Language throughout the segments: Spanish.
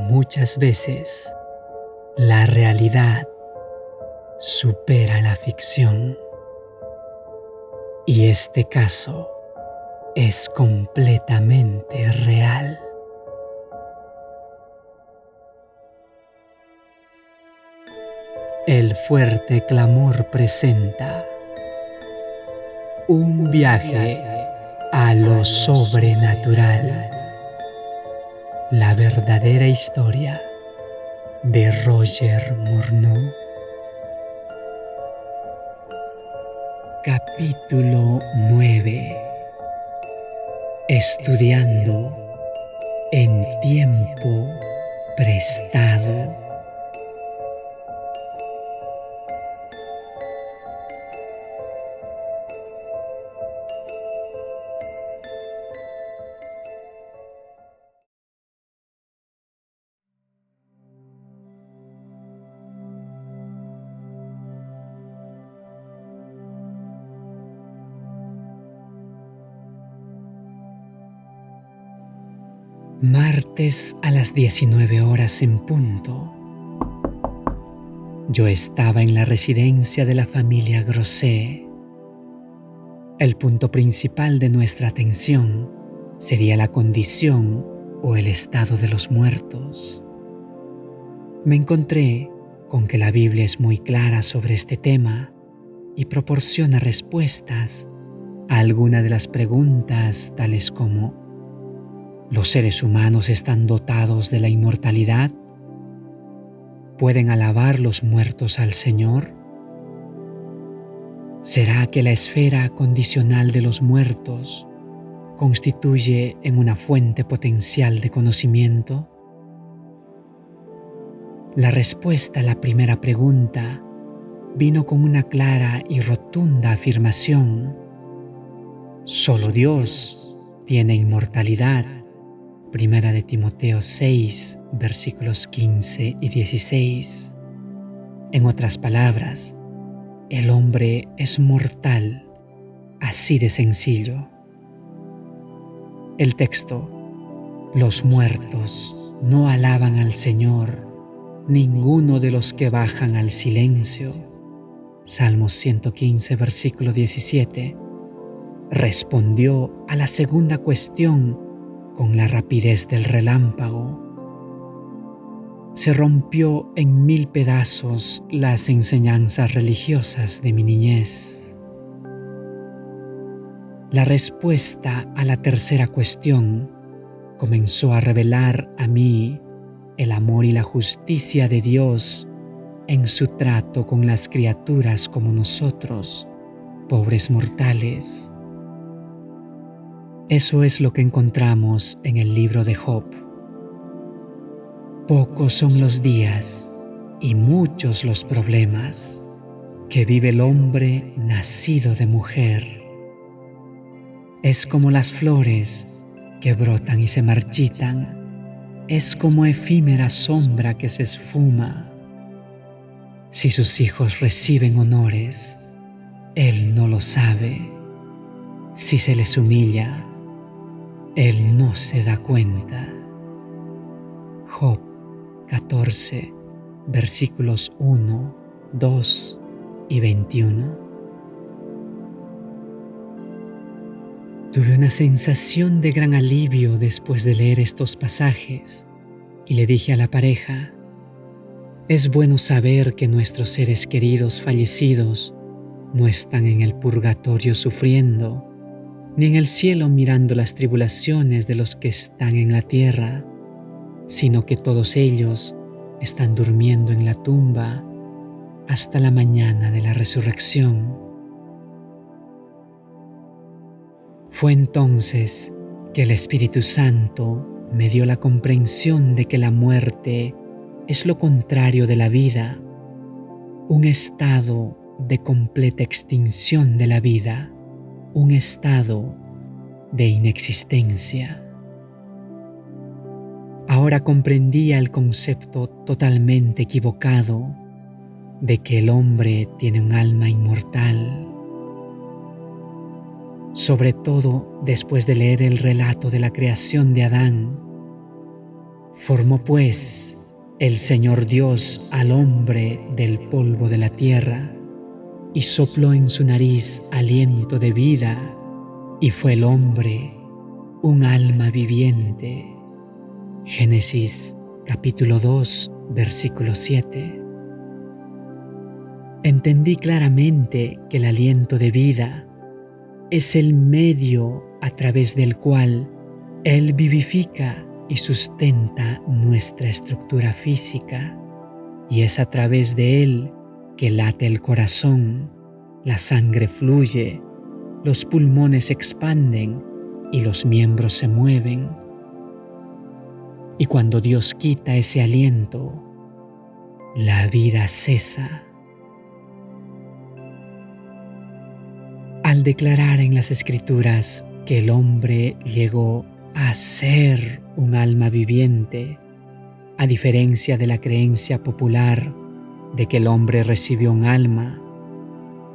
muchas veces la realidad supera la ficción. Y este caso es completamente real. El fuerte clamor presenta un viaje a lo sobrenatural. La verdadera historia de Roger Murnau. Capítulo 9. Estudiando en tiempo prestado. Martes a las 19 horas en punto. Yo estaba en la residencia de la familia Grosset. El punto principal de nuestra atención sería la condición o el estado de los muertos. Me encontré con que la Biblia es muy clara sobre este tema y proporciona respuestas a algunas de las preguntas tales como: ¿los seres humanos están dotados de la inmortalidad? ¿Pueden alabar los muertos al Señor? ¿Será que la esfera condicional de los muertos constituye en una fuente potencial de conocimiento? La respuesta a la primera pregunta vino con una clara y rotunda afirmación. Solo Dios tiene inmortalidad. Primera de Timoteo 6, versículos 15 y 16. En otras palabras, el hombre es mortal, así de sencillo. El texto: los muertos no alaban al Señor, ninguno de los que bajan al silencio. Salmos 115, versículo 17. Respondió a la segunda cuestión con la rapidez del relámpago. Se rompió en 1000 pedazos las enseñanzas religiosas de mi niñez. La respuesta a la tercera cuestión comenzó a revelar a mí el amor y la justicia de Dios en su trato con las criaturas como nosotros, pobres mortales. Eso es lo que encontramos en el libro de Job. Pocos son los días y muchos los problemas que vive el hombre nacido de mujer. Es como las flores que brotan y se marchitan. Es como efímera sombra que se esfuma. Si sus hijos reciben honores, él no lo sabe. Si se les humilla, él no se da cuenta. Job 14, versículos 1, 2 y 21. Tuve una sensación de gran alivio después de leer estos pasajes y le dije a la pareja: es bueno saber que nuestros seres queridos fallecidos no están en el purgatorio sufriendo, ni en el cielo mirando las tribulaciones de los que están en la tierra, sino que todos ellos están durmiendo en la tumba hasta la mañana de la resurrección. Fue entonces que el Espíritu Santo me dio la comprensión de que la muerte es lo contrario de la vida, un estado de completa extinción de la vida, un estado de inexistencia. Ahora comprendía el concepto totalmente equivocado de que el hombre tiene un alma inmortal. Sobre todo después de leer el relato de la creación de Adán, Formó pues el Señor Dios al hombre del polvo de la tierra, y sopló en su nariz aliento de vida, y fue el hombre un alma viviente. Génesis capítulo 2, versículo 7. Entendí claramente que el aliento de vida es el medio a través del cual Él vivifica y sustenta nuestra estructura física, y es a través de Él que late el corazón, la sangre fluye, los pulmones se expanden y los miembros se mueven. Y cuando Dios quita ese aliento, la vida cesa. Al declarar en las Escrituras que el hombre llegó a ser un alma viviente, a diferencia de la creencia popular de que el hombre recibió un alma,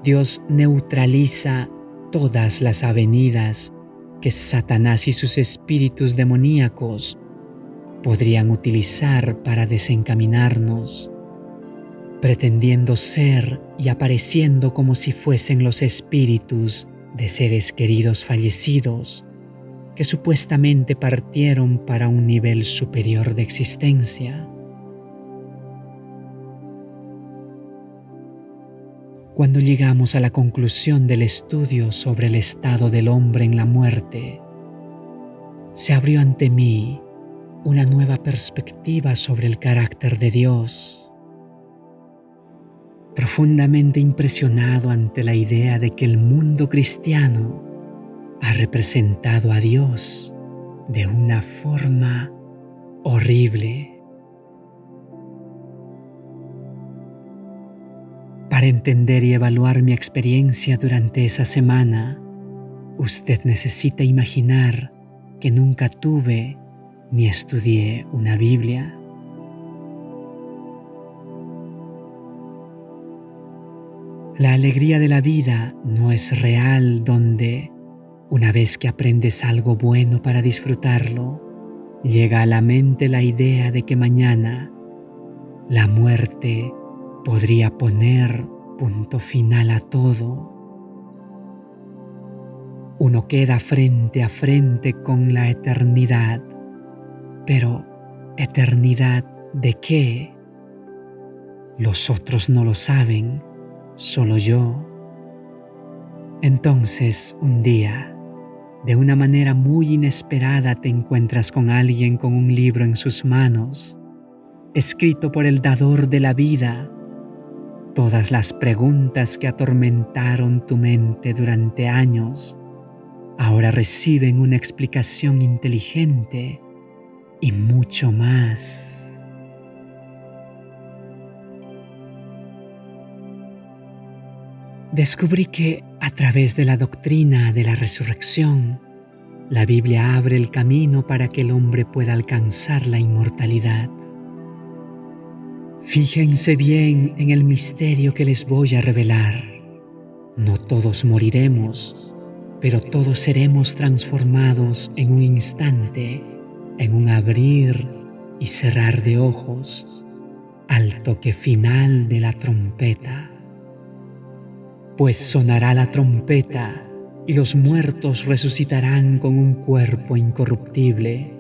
Dios neutraliza todas las avenidas que Satanás y sus espíritus demoníacos podrían utilizar para desencaminarnos, pretendiendo ser y apareciendo como si fuesen los espíritus de seres queridos fallecidos que supuestamente partieron para un nivel superior de existencia. Cuando llegamos a la conclusión del estudio sobre el estado del hombre en la muerte, se abrió ante mí una nueva perspectiva sobre el carácter de Dios. Profundamente impresionado ante la idea de que el mundo cristiano ha representado a Dios de una forma horrible. Para entender y evaluar mi experiencia durante esa semana, usted necesita imaginar que nunca tuve ni estudié una Biblia. La alegría de la vida no es real donde, una vez que aprendes algo bueno para disfrutarlo, llega a la mente la idea de que mañana la muerte podría poner punto final a todo. Uno queda frente a frente con la eternidad, pero ¿eternidad de qué? Los otros no lo saben, solo yo. Entonces, un día, de una manera muy inesperada, te encuentras con alguien con un libro en sus manos, escrito por el dador de la vida. Todas las preguntas que atormentaron tu mente durante años ahora reciben una explicación inteligente y mucho más. Descubrí que a través de la doctrina de la resurrección, la Biblia abre el camino para que el hombre pueda alcanzar la inmortalidad. Fíjense bien en el misterio que les voy a revelar. No todos moriremos, pero todos seremos transformados en un instante, en un abrir y cerrar de ojos, al toque final de la trompeta. Pues sonará la trompeta y los muertos resucitarán con un cuerpo incorruptible,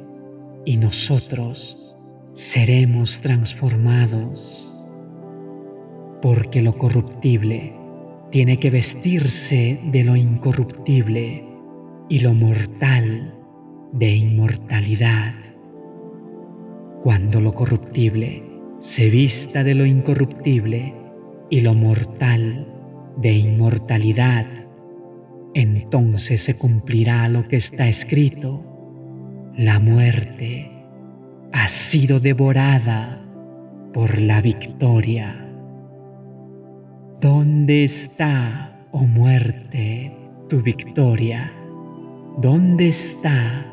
y nosotros seremos transformados, porque lo corruptible tiene que vestirse de lo incorruptible y lo mortal de inmortalidad. Cuando lo corruptible se vista de lo incorruptible y lo mortal de inmortalidad, entonces se cumplirá lo que está escrito: la muerte ha sido devorada por la victoria. ¿Dónde está, oh muerte, tu victoria? ¿Dónde está,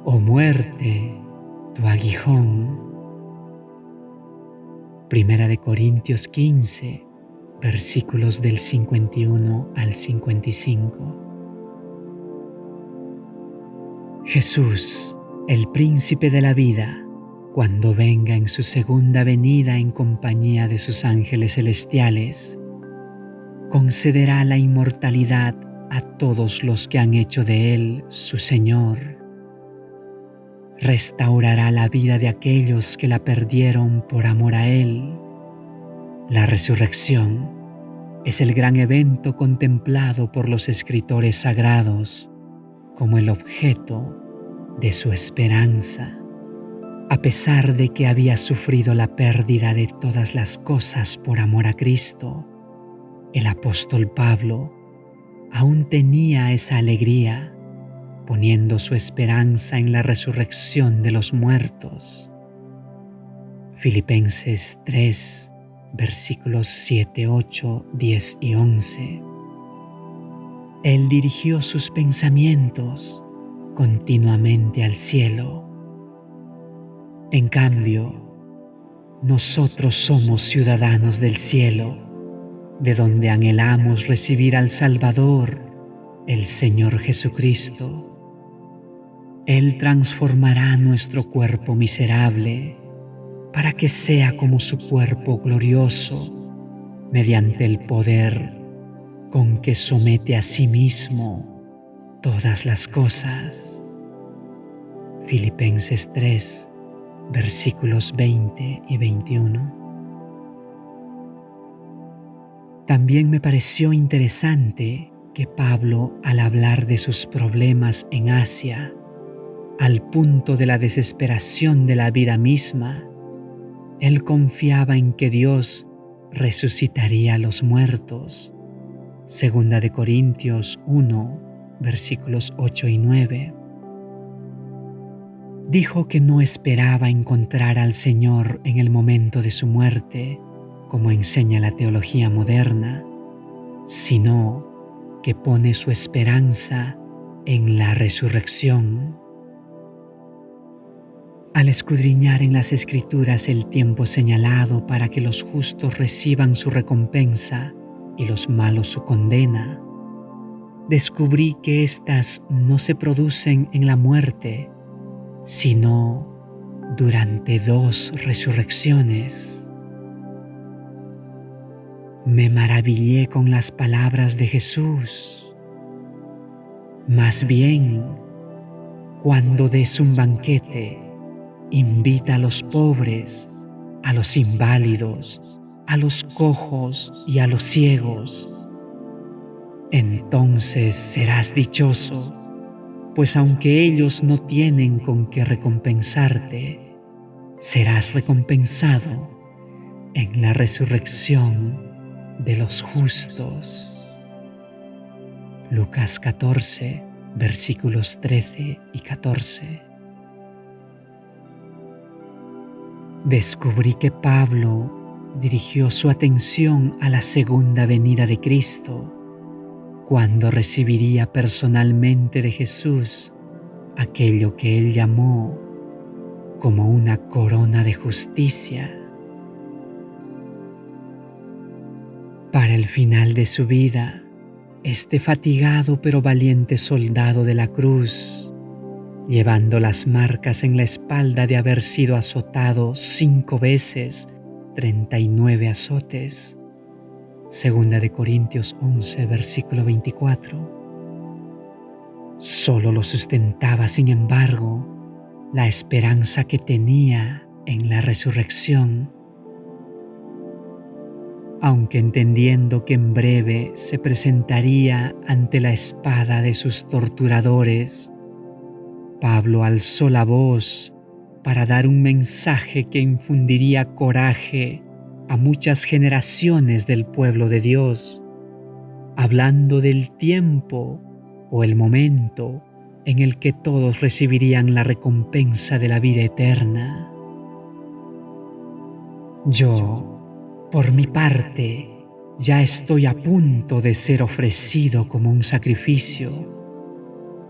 oh muerte, tu aguijón? Primera de Corintios 15, versículos del 51 al 55. Jesús, el príncipe de la vida, cuando venga en su segunda venida en compañía de sus ángeles celestiales, concederá la inmortalidad a todos los que han hecho de Él su Señor. Restaurará la vida de aquellos que la perdieron por amor a Él. La resurrección es el gran evento contemplado por los escritores sagrados como el objeto de su esperanza. A pesar de que había sufrido la pérdida de todas las cosas por amor a Cristo, el apóstol Pablo aún tenía esa alegría, poniendo su esperanza en la resurrección de los muertos. Filipenses 3, versículos 7, 8, 10 y 11. Él dirigió sus pensamientos continuamente al cielo. En cambio, nosotros somos ciudadanos del cielo, de donde anhelamos recibir al Salvador, el Señor Jesucristo. Él transformará nuestro cuerpo miserable para que sea como su cuerpo glorioso, mediante el poder con que somete a sí mismo todas las cosas. Filipenses 3, versículos 20 y 21. También me pareció interesante que Pablo, al hablar de sus problemas en Asia, al punto de la desesperación de la vida misma, él confiaba en que Dios resucitaría a los muertos. Segunda de Corintios 1, versículos 8 y 9. Dijo que no esperaba encontrar al Señor en el momento de su muerte, como enseña la teología moderna, sino que pone su esperanza en la resurrección. Al escudriñar en las Escrituras el tiempo señalado para que los justos reciban su recompensa y los malos su condena, descubrí que éstas no se producen en la muerte, sino durante 2 resurrecciones. Me maravillé con las palabras de Jesús. Más bien, cuando des un banquete, invita a los pobres, a los inválidos, a los cojos y a los ciegos. Entonces serás dichoso, pues aunque ellos no tienen con qué recompensarte, serás recompensado en la resurrección de los justos. Lucas 14, versículos 13 y 14. Descubrí que Pablo dirigió su atención a la segunda venida de Cristo, cuando recibiría personalmente de Jesús aquello que él llamó como una corona de justicia. Para el final de su vida, este fatigado pero valiente soldado de la cruz, llevando las marcas en la espalda de haber sido azotado 5 veces, 39 azotes. Segunda de Corintios 11, versículo 24. Solo lo sustentaba, sin embargo, la esperanza que tenía en la resurrección. Aunque entendiendo que en breve se presentaría ante la espada de sus torturadores, Pablo alzó la voz para dar un mensaje que infundiría coraje a muchas generaciones del pueblo de Dios, hablando del tiempo o el momento en el que todos recibirían la recompensa de la vida eterna. Yo, por mi parte, ya estoy a punto de ser ofrecido como un sacrificio,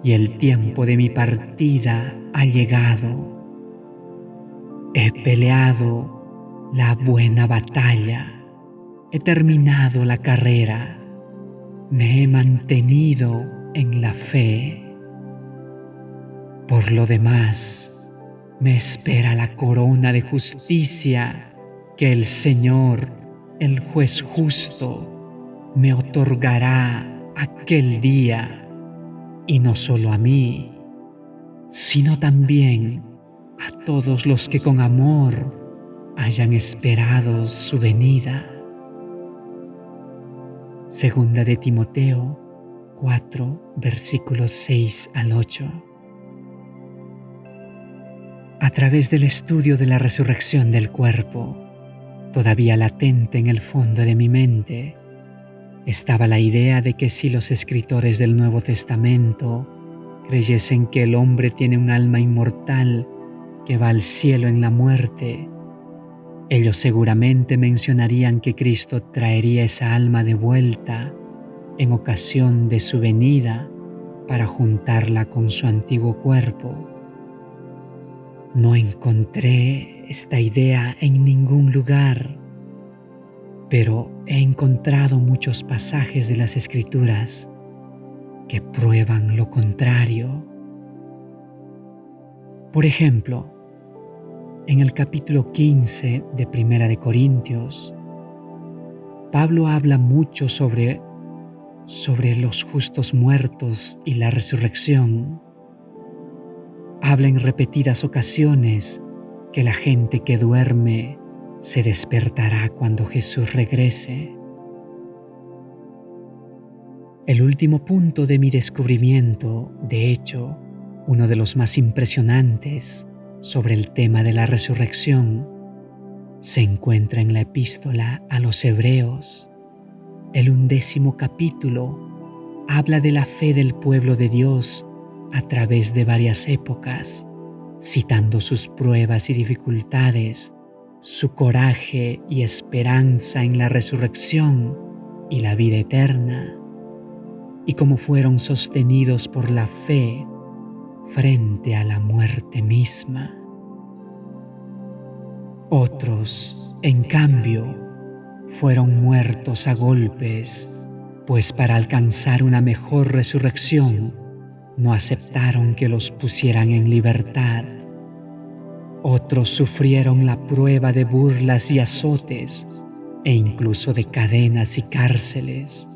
y el tiempo de mi partida ha llegado. He peleado la buena batalla, he terminado la carrera, me he mantenido en la fe. Por lo demás, Me espera la corona de justicia que el Señor, el juez justo, me otorgará aquel día, y no solo a mí, sino también a todos los que con amor hayan esperado su venida. Segunda de Timoteo 4, versículos 6 al 8. A través del estudio de la resurrección del cuerpo, todavía latente en el fondo de mi mente, estaba la idea de que si los escritores del Nuevo Testamento creyesen que el hombre tiene un alma inmortal que va al cielo en la muerte, ellos seguramente mencionarían que Cristo traería esa alma de vuelta en ocasión de su venida para juntarla con su antiguo cuerpo. No encontré esta idea en ningún lugar, pero he encontrado muchos pasajes de las Escrituras que prueban lo contrario. Por ejemplo, en el capítulo 15 de Primera de Corintios, Pablo habla mucho sobre los justos muertos y la resurrección. Habla en repetidas ocasiones que la gente que duerme se despertará cuando Jesús regrese. El último punto de mi descubrimiento, de hecho, uno de los más impresionantes sobre el tema de la resurrección, se encuentra en la epístola a los Hebreos. El 11º capítulo habla de la fe del pueblo de Dios a través de varias épocas, citando sus pruebas y dificultades, su coraje y esperanza en la resurrección y la vida eterna, y cómo fueron sostenidos por la fe frente a la muerte misma. Otros, en cambio, fueron muertos a golpes, pues para alcanzar una mejor resurrección no aceptaron que los pusieran en libertad. Otros sufrieron la prueba de burlas y azotes, e incluso de cadenas y cárceles.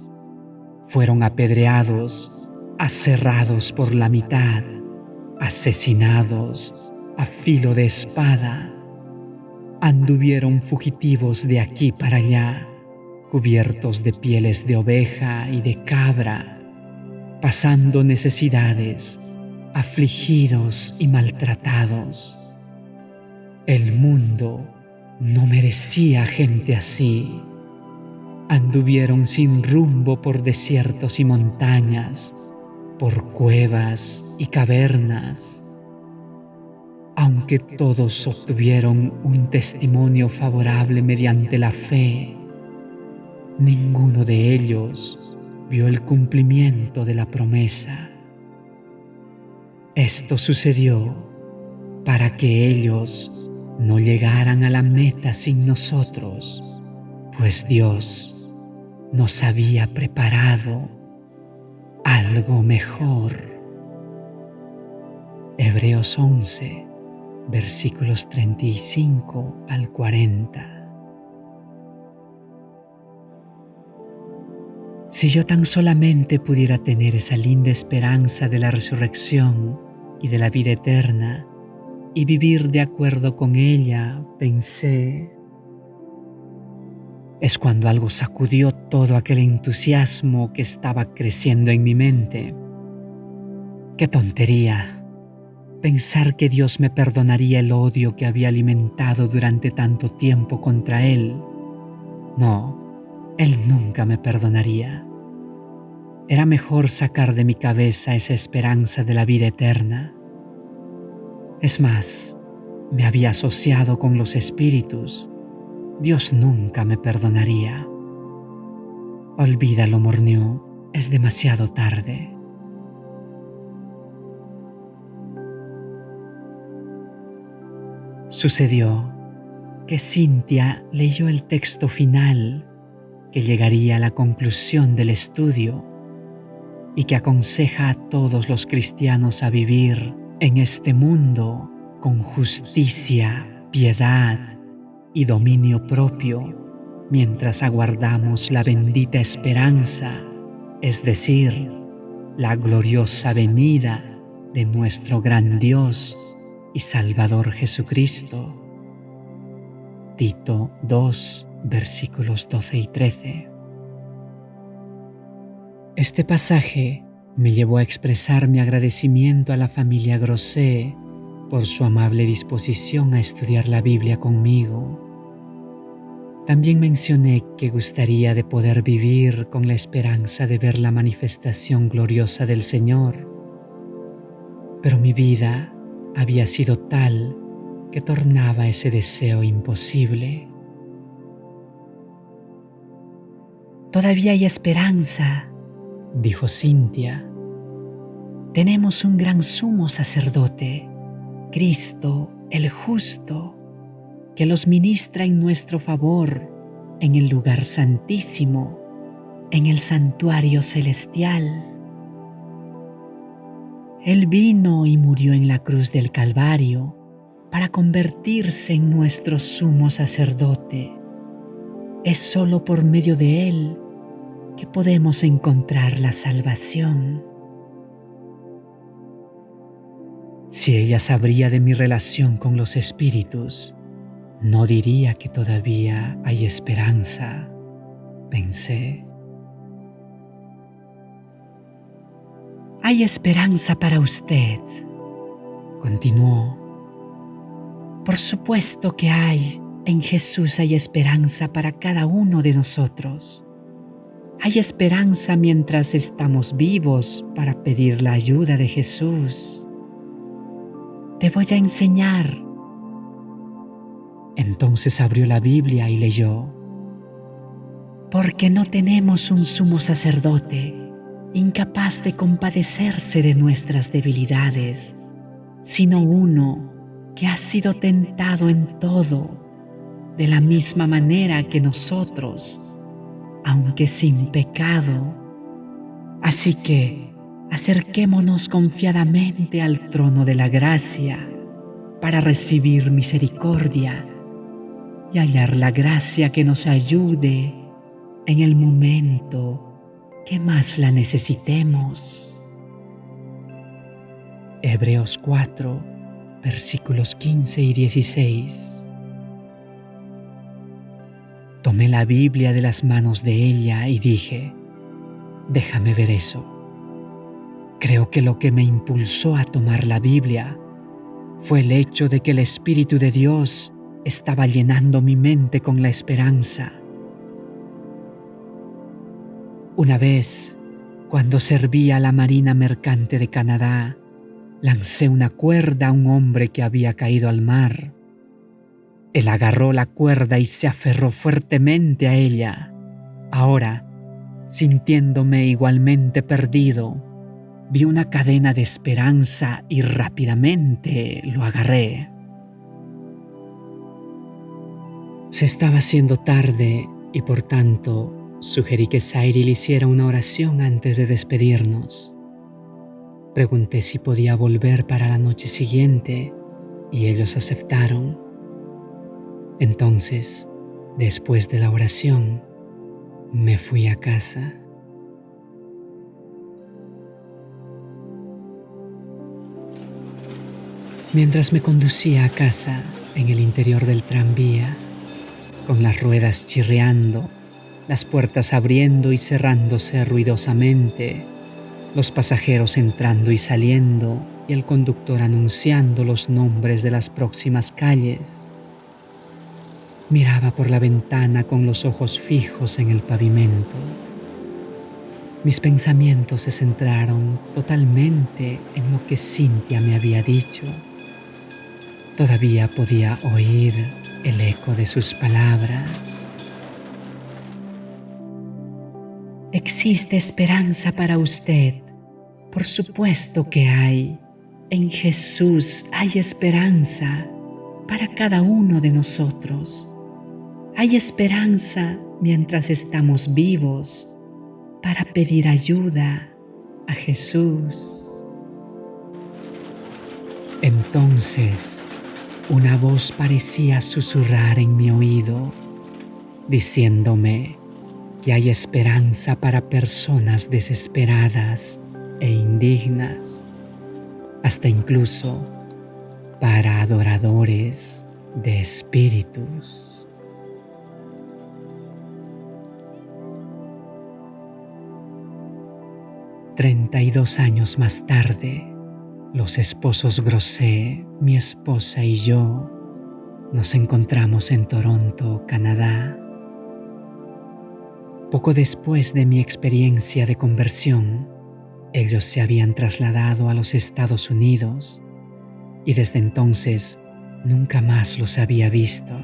Fueron apedreados, aserrados por la mitad, asesinados a filo de espada. Anduvieron fugitivos de aquí para allá, cubiertos de pieles de oveja y de cabra, pasando necesidades, afligidos y maltratados. El mundo no merecía gente así. Anduvieron sin rumbo por desiertos y montañas, por cuevas y cavernas. Aunque todos obtuvieron un testimonio favorable mediante la fe, ninguno de ellos vio el cumplimiento de la promesa. Esto sucedió para que ellos no llegaran a la meta sin nosotros, pues Dios nos había preparado algo mejor. Hebreos 11, versículos 35 al 40. Si yo tan solamente pudiera tener esa linda esperanza de la resurrección y de la vida eterna y vivir de acuerdo con ella, pensé. Es cuando algo sacudió todo aquel entusiasmo que estaba creciendo en mi mente. ¡Qué tontería! Pensar que Dios me perdonaría el odio que había alimentado durante tanto tiempo contra Él. No. Él nunca me perdonaría. Era mejor sacar de mi cabeza esa esperanza de la vida eterna. Es más, me había asociado con los espíritus. Dios nunca me perdonaría. Olvídalo, Morneau, es demasiado tarde. Sucedió que Cynthia leyó el texto final que llegaría a la conclusión del estudio y que aconseja a todos los cristianos a vivir en este mundo con justicia, piedad y dominio propio, mientras aguardamos la bendita esperanza, es decir, la gloriosa venida de nuestro gran Dios y Salvador Jesucristo. Tito 2, versículos 12 y 13. Este pasaje me llevó a expresar mi agradecimiento a la familia Grosset por su amable disposición a estudiar la Biblia conmigo. También mencioné que gustaría de poder vivir con la esperanza de ver la manifestación gloriosa del Señor, pero mi vida había sido tal que tornaba ese deseo imposible. «Todavía hay esperanza», dijo Cynthia. «Tenemos un gran sumo sacerdote, Cristo el justo, que los ministra en nuestro favor en el lugar santísimo, en el santuario celestial. Él vino y murió en la cruz del Calvario para convertirse en nuestro sumo sacerdote. Es solo por medio de Él que podemos encontrar la salvación». Si ella sabría de mi relación con los espíritus, no diría que todavía hay esperanza, pensé. «Hay esperanza para usted», continuó. «Por supuesto que hay. En Jesús hay esperanza para cada uno de nosotros. Hay esperanza mientras estamos vivos para pedir la ayuda de Jesús. Te voy a enseñar». Entonces abrió la Biblia y leyó: «Porque no tenemos un sumo sacerdote incapaz de compadecerse de nuestras debilidades, sino uno que ha sido tentado en todo, de la misma manera que nosotros, aunque sin pecado. Así que acerquémonos confiadamente al trono de la gracia para recibir misericordia y hallar la gracia que nos ayude en el momento que más la necesitemos». Hebreos 4, versículos 15 y 16. Tomé la Biblia de las manos de ella y dije: «Déjame ver eso». Creo que lo que me impulsó a tomar la Biblia fue el hecho de que el Espíritu de Dios estaba llenando mi mente con la esperanza. Una vez, cuando servía a la Marina Mercante de Canadá, lancé una cuerda a un hombre que había caído al mar. Él agarró la cuerda y se aferró fuertemente a ella. Ahora, sintiéndome igualmente perdido, vi una cadena de esperanza y rápidamente lo agarré. Se estaba haciendo tarde y por tanto sugerí que Cyril hiciera una oración antes de despedirnos. Pregunté si podía volver para la noche siguiente y ellos aceptaron. Entonces, después de la oración, me fui a casa. Mientras me conducía a casa en el interior del tranvía, con las ruedas chirriando, las puertas abriendo y cerrándose ruidosamente, los pasajeros entrando y saliendo y el conductor anunciando los nombres de las próximas calles, miraba por la ventana con los ojos fijos en el pavimento. Mis pensamientos se centraron totalmente en lo que Cynthia me había dicho. Todavía podía oír el eco de sus palabras. «Existe esperanza para usted. Por supuesto que hay. En Jesús hay esperanza para cada uno de nosotros. Hay esperanza mientras estamos vivos para pedir ayuda a Jesús». Entonces una voz parecía susurrar en mi oído, diciéndome que hay esperanza para personas desesperadas e indignas, hasta incluso para adoradores de espíritus. $32 más tarde, los esposos Grosset, mi esposa y yo, nos encontramos en Toronto, Canadá. Poco después de mi experiencia de conversión, ellos se habían trasladado a los Estados Unidos y desde entonces nunca más los había visto.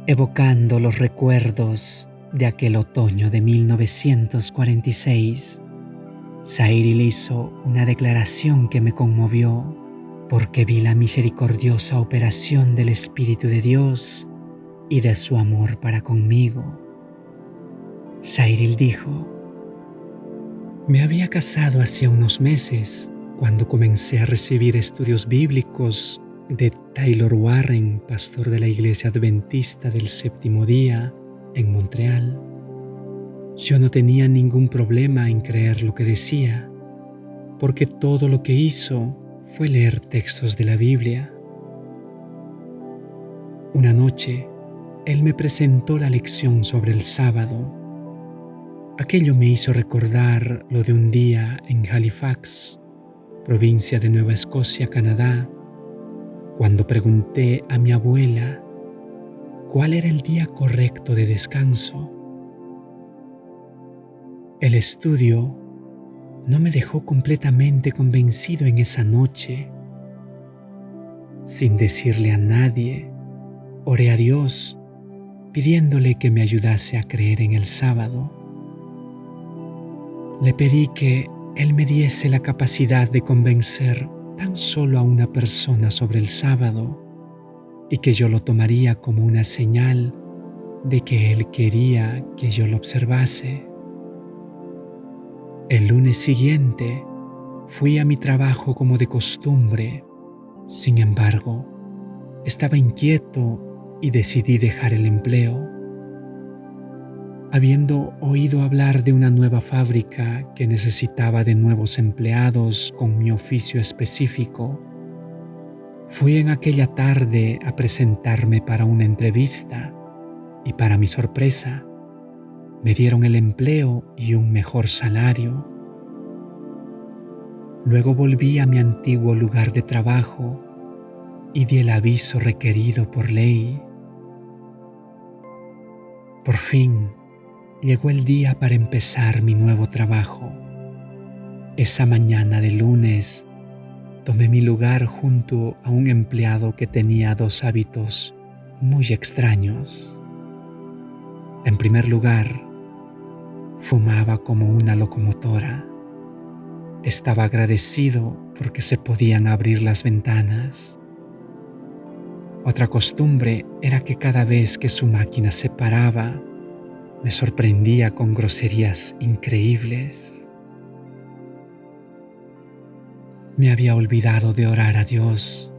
Evocando los recuerdos de aquel otoño de 1946, Cyril hizo una declaración que me conmovió porque vi la misericordiosa operación del Espíritu de Dios y de su amor para conmigo. Cyril dijo: me había casado hacía unos meses cuando comencé a recibir estudios bíblicos de Taylor Warren, pastor de la Iglesia Adventista del Séptimo Día en Montreal. Yo no tenía ningún problema en creer lo que decía, porque todo lo que hizo fue leer textos de la Biblia. Una noche, él me presentó la lección sobre el sábado. Aquello me hizo recordar lo de un día en Halifax, provincia de Nueva Escocia, Canadá, cuando pregunté a mi abuela cuál era el día correcto de descanso. El estudio no me dejó completamente convencido en esa noche. Sin decirle a nadie, oré a Dios pidiéndole que me ayudase a creer en el sábado. Le pedí que Él me diese la capacidad de convencer tan solo a una persona sobre el sábado y que yo lo tomaría como una señal de que Él quería que yo lo observase. El lunes siguiente fui a mi trabajo como de costumbre. Sin embargo, estaba inquieto y decidí dejar el empleo. Habiendo oído hablar de una nueva fábrica que necesitaba de nuevos empleados con mi oficio específico, fui en aquella tarde a presentarme para una entrevista y, para mi sorpresa, me dieron el empleo y un mejor salario. Luego volví a mi antiguo lugar de trabajo y di el aviso requerido por ley. Por fin llegó el día para empezar mi nuevo trabajo. Esa mañana de lunes tomé mi lugar junto a un empleado que tenía dos hábitos muy extraños. En primer lugar, fumaba como una locomotora. Estaba agradecido porque se podían abrir las ventanas. Otra costumbre era que cada vez que su máquina se paraba, me sorprendía con groserías increíbles. Me había olvidado de orar a Dios,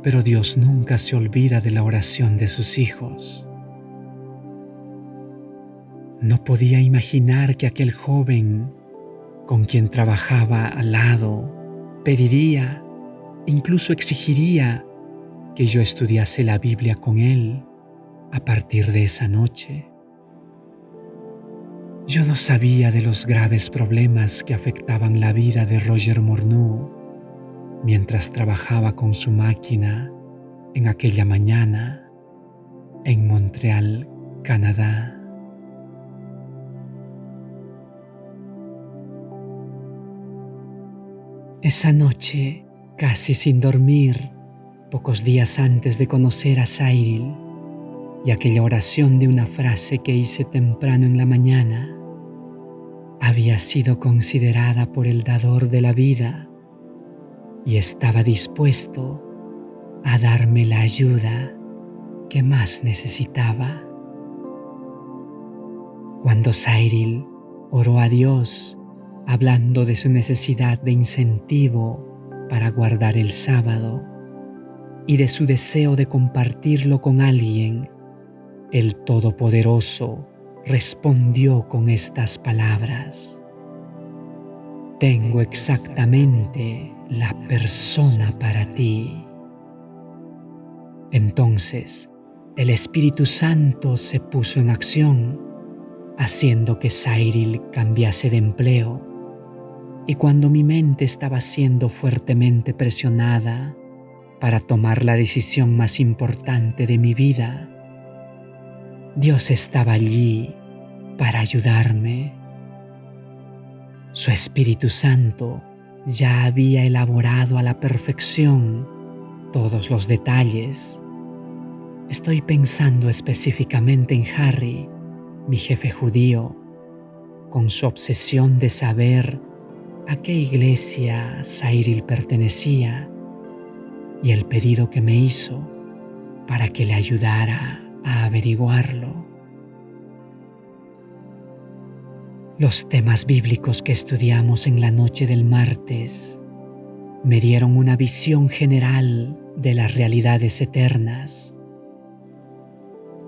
pero Dios nunca se olvida de la oración de sus hijos. No podía imaginar que aquel joven con quien trabajaba al lado pediría, incluso exigiría, que yo estudiase la Biblia con él a partir de esa noche. Yo no sabía de los graves problemas que afectaban la vida de Roger Morneau mientras trabajaba con su máquina en aquella mañana en Montreal, Canadá. Esa noche, casi sin dormir, pocos días antes de conocer a Cyril, y aquella oración de una frase que hice temprano en la mañana, había sido considerada por el dador de la vida y estaba dispuesto a darme la ayuda que más necesitaba. Cuando Cyril oró a Dios hablando de su necesidad de incentivo para guardar el sábado, y de su deseo de compartirlo con alguien, el Todopoderoso respondió con estas palabras: tengo exactamente la persona para ti. Entonces, el Espíritu Santo se puso en acción, haciendo que Cyril cambiase de empleo. Y cuando mi mente estaba siendo fuertemente presionada para tomar la decisión más importante de mi vida, Dios estaba allí para ayudarme. Su Espíritu Santo ya había elaborado a la perfección todos los detalles. Estoy pensando específicamente en Harry, mi jefe judío, con su obsesión de saber a qué iglesia Cyril pertenecía y el pedido que me hizo para que le ayudara a averiguarlo. Los temas bíblicos que estudiamos en la noche del martes me dieron una visión general de las realidades eternas.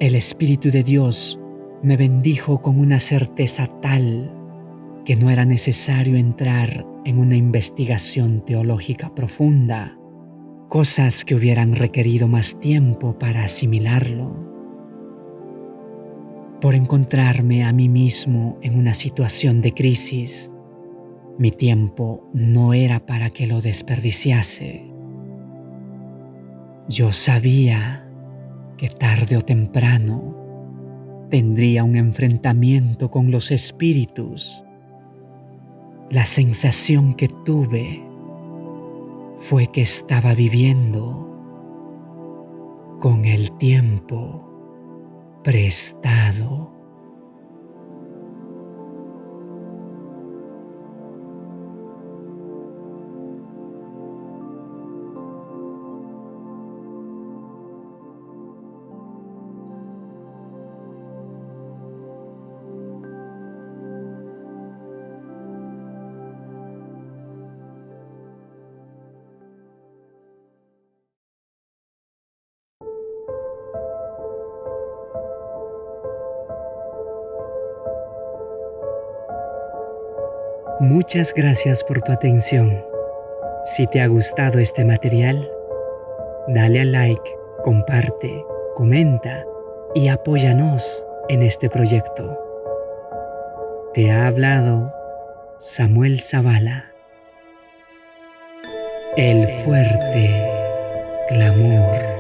El Espíritu de Dios me bendijo con una certeza tal que no era necesario entrar en una investigación teológica profunda, cosas que hubieran requerido más tiempo para asimilarlo. Por encontrarme a mí mismo en una situación de crisis, mi tiempo no era para que lo desperdiciase. Yo sabía que tarde o temprano tendría un enfrentamiento con los espíritus. La sensación que tuve fue que estaba viviendo con el tiempo prestado. Muchas gracias por tu atención. Si te ha gustado este material, dale al like, comparte, comenta y apóyanos en este proyecto. Te ha hablado Samuel Zavala. El fuerte clamor.